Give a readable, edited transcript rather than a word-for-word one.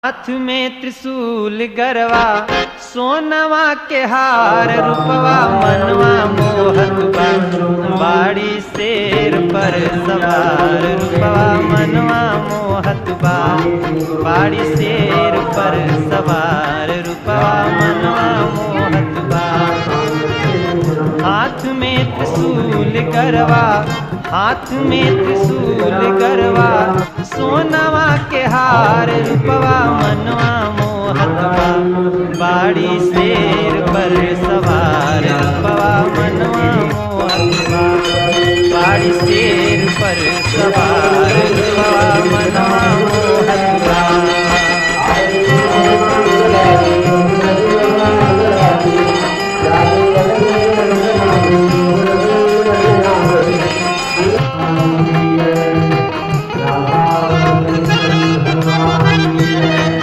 हाथ में त्रिशूल गरवा सोनवा के हार रूपवा मनवा मोहत बा बाड़ी शेर पर सवार रूपवा मनवा मोहत बा बाड़ी शेर पर सवार रूपवा मनवा मोहत बा। हाथ में त्रिशूल गरवा हाथ में त्रिशूल गरवा सोनवा के हार रूपवा मनवा